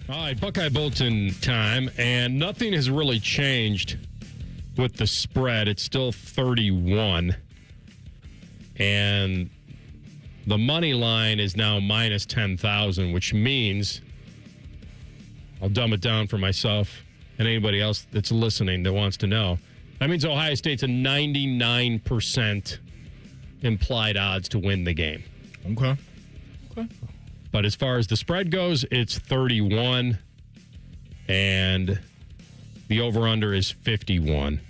All right, Buckeye Bulletin time, and nothing has really changed with the spread. It's still 31, and the money line is now minus 10,000, which means, I'll dumb it down for myself and anybody else that's listening that wants to know, that means Ohio State's a 99% implied odds to win the game. Okay. But as far as the spread goes, it's 31, and the over-under is 51.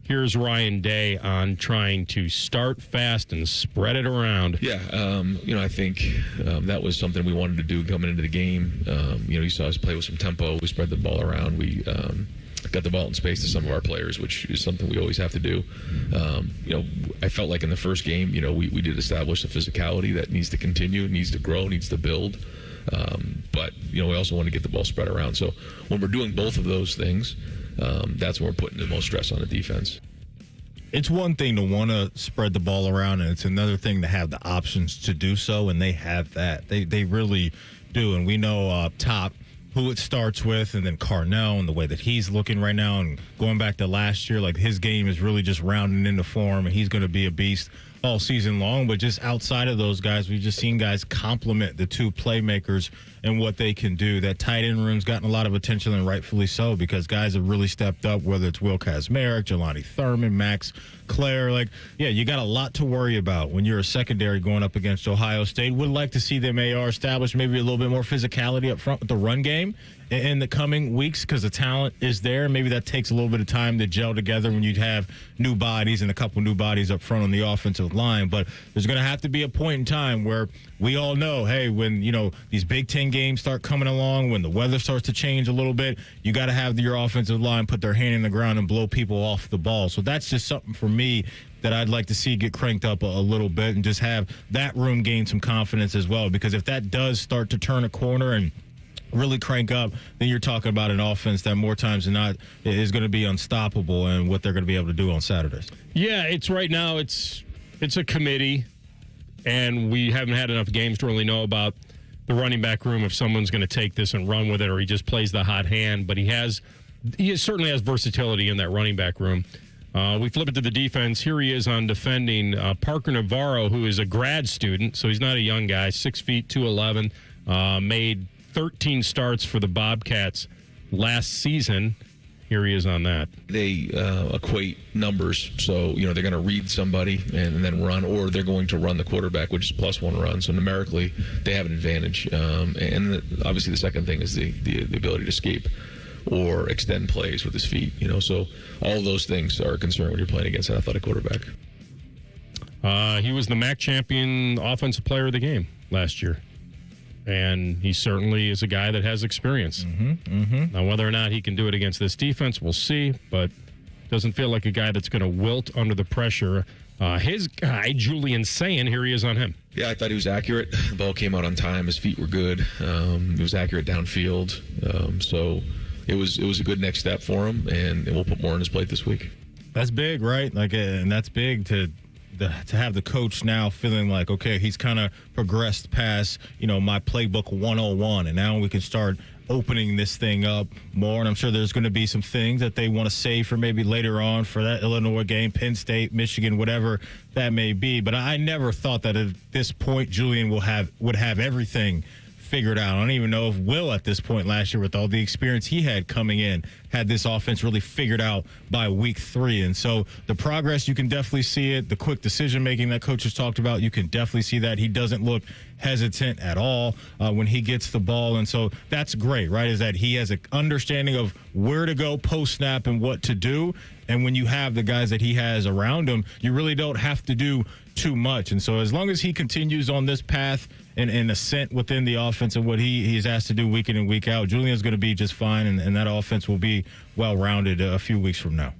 Here's Ryan Day on trying to start fast and spread it around. Yeah, I think that was something we wanted to do coming into the game. You saw us play with some tempo. We spread the ball around. We got the ball in space to some of our players, which is something we always have to do. I felt like in the first game, we did establish a physicality that needs to continue, needs to grow, needs to build. But we also want to get the ball spread around. So when we're doing both of those things, that's when we're putting the most stress on the defense. It's one thing to want to spread the ball around, and it's another thing to have the options to do so, and they have that. They really do, and we know up top who it starts with, and then Carnell and the way that he's looking right now, and going back to last year, like his game is really just rounding into form, and he's going to be a beast all season long. But just outside of those guys, we've just seen guys complement the two playmakers and what they can do. That tight end room's gotten a lot of attention, and rightfully so, because guys have really stepped up, whether it's Will Kazmarek, Jelani Thurman, Max Clare. You got a lot to worry about when you're a secondary going up against Ohio State. Would like to see them AR establish maybe a little bit more physicality up front with the run game in the coming weeks, because the talent is there. Maybe that takes a little bit of time to gel together when you have new bodies and a couple new bodies up front on the offensive line. But there's going to have to be a point in time where we all know, hey, when these Big Ten games start coming along, when the weather starts to change a little bit, you got to have your offensive line put their hand in the ground and blow people off the ball. So that's just something for me that I'd like to see get cranked up a little bit, and just have that room gain some confidence as well. Because if that does start to turn a corner and really crank up, then you're talking about an offense that more times than not is going to be unstoppable, and what they're going to be able to do on Saturdays. Yeah, it's right now it's a committee, and we haven't had enough games to really know about the running back room, if someone's going to take this and run with it, or he just plays the hot hand. But he certainly has versatility in that running back room. We flip it to the defense. Here he is on defending Parker Navarro, who is a grad student, so he's not a young guy, 6 feet, 211, made 13 starts for the Bobcats last season. Here he is on that. They equate numbers, so they're going to read somebody and then run, or they're going to run the quarterback, which is +1 run. So numerically, they have an advantage. And obviously, the second thing is the ability to escape or extend plays with his feet. So all of those things are a concern when you're playing against an athletic quarterback. He was the MAC champion offensive player of the game last year. And he certainly is a guy that has experience. Now, whether or not he can do it against this defense, we'll see. But doesn't feel like a guy that's going to wilt under the pressure. His guy, Julian Sayin, here he is on him. Yeah, I thought he was accurate. The ball came out on time. His feet were good. He was accurate downfield. So it was a good next step for him, and we'll put more on his plate this week. That's big, right? And that's big to have the coach now feeling like, okay, he's kind of progressed past, my playbook 101, and now we can start opening this thing up more. And I'm sure there's going to be some things that they want to save for maybe later on for that Illinois game, Penn State, Michigan, whatever that may be. But I never thought that at this point Julian would have everything figured out. I don't even know if Will at this point last year, with all the experience he had coming in, had this offense really figured out by week 3. And so the progress, you can definitely see it. The quick decision making that coaches talked about, you can definitely see that. He doesn't look hesitant at all when he gets the ball. And so that's great, right? Is that he has an understanding of where to go post snap and what to do. And when you have the guys that he has around him, you really don't have to do too much. And so as long as he continues on this path and ascent within the offense and what he's asked to do week in and week out, Julian's going to be just fine, and that offense will be well-rounded a few weeks from now.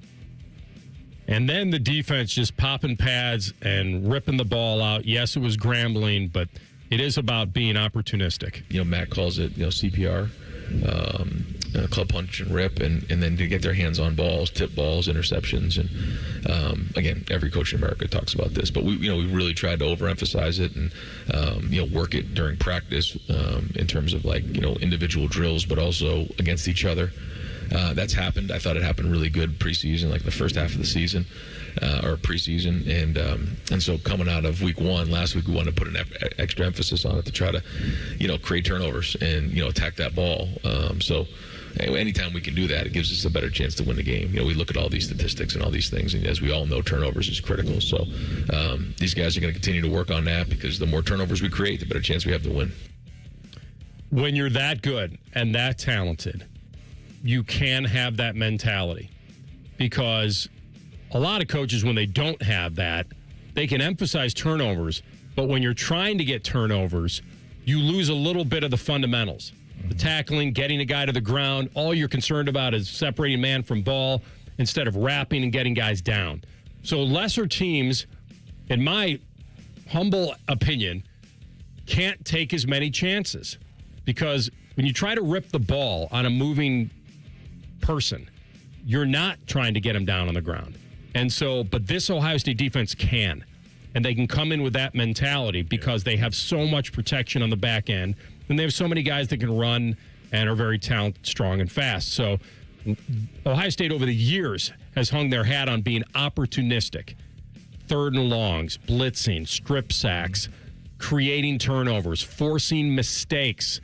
And then the defense just popping pads and ripping the ball out. Yes, it was grambling, but it is about being opportunistic. Matt calls it, CPR. club punch and rip, and then to get their hands on balls, tip balls, interceptions, and again, every coach in America talks about this, but we really tried to overemphasize it and work it during practice in terms of individual drills, but also against each other. That's happened. I thought it happened really good preseason, like the first half of the season. Or preseason, and so coming out of week one last week, we wanted to put an extra emphasis on it to try to create turnovers and attack that ball. So anytime we can do that, it gives us a better chance to win the game. We look at all these statistics and all these things, and as we all know, turnovers is critical. So these guys are going to continue to work on that, because the more turnovers we create, the better chance we have to win. When you're that good and that talented, you can have that mentality, because a lot of coaches, when they don't have that, they can emphasize turnovers, but when you're trying to get turnovers, you lose a little bit of the fundamentals. The tackling, getting a guy to the ground, all you're concerned about is separating man from ball instead of wrapping and getting guys down. So lesser teams, in my humble opinion, can't take as many chances, because when you try to rip the ball on a moving person, you're not trying to get him down on the ground. And so, but this Ohio State defense can, and they can come in with that mentality because they have so much protection on the back end, and they have so many guys that can run and are very talented, strong, and fast. So Ohio State over the years has hung their hat on being opportunistic, third and longs, blitzing, strip sacks, creating turnovers, forcing mistakes.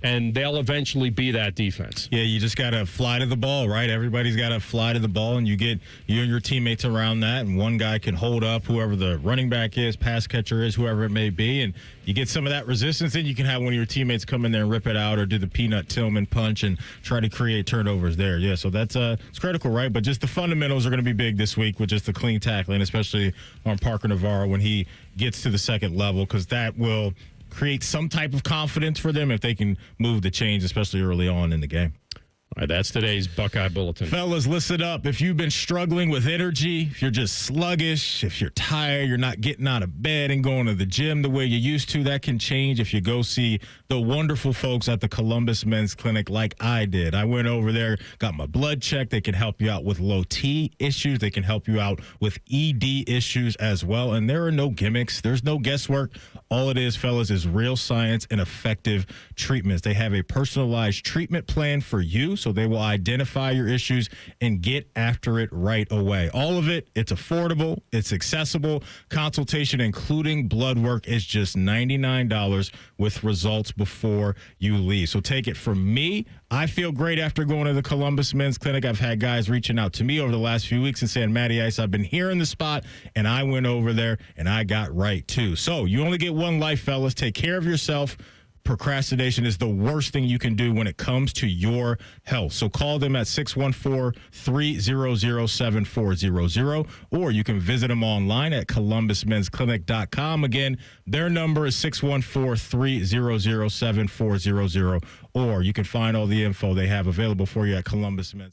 And they'll eventually be that defense. Yeah, you just got to fly to the ball, right? Everybody's got to fly to the ball, and you get you and your teammates around that, and one guy can hold up whoever the running back is, pass catcher is, whoever it may be, and you get some of that resistance, then you can have one of your teammates come in there and rip it out or do the Peanut Tillman punch and try to create turnovers there. Yeah, so that's it's critical, right? But just the fundamentals are going to be big this week with just the clean tackling, especially on Parker Navarro when he gets to the second level, because that will create some type of confidence for them if they can move the chains, especially early on in the game. All right, that's today's Buckeye Bulletin. Fellas, listen up. If you've been struggling with energy, if you're just sluggish, if you're tired, you're not getting out of bed and going to the gym the way you used to, that can change if you go see the wonderful folks at the Columbus Men's Clinic like I did. I went over there, got my blood checked. They can help you out with low T issues. They can help you out with ED issues as well. And there are no gimmicks. There's no guesswork. All it is, fellas, is real science and effective treatments. They have a personalized treatment plan for you, so they will identify your issues and get after it right away. All of it, it's affordable, it's accessible. Consultation, including blood work, is just $99 with results before you leave. So take it from me. I feel great after going to the Columbus Men's Clinic. I've had guys reaching out to me over the last few weeks and saying, Matty Ice, I've been here in the spot, and I went over there, and I got right, too. So you only get one life, fellas. Take care of yourself. Procrastination is the worst thing you can do when it comes to your health. So call them at 614-300-7400, or you can visit them online at columbusmensclinic.com. Again, their number is 614-300-7400, or you can find all the info they have available for you at Columbus Men's.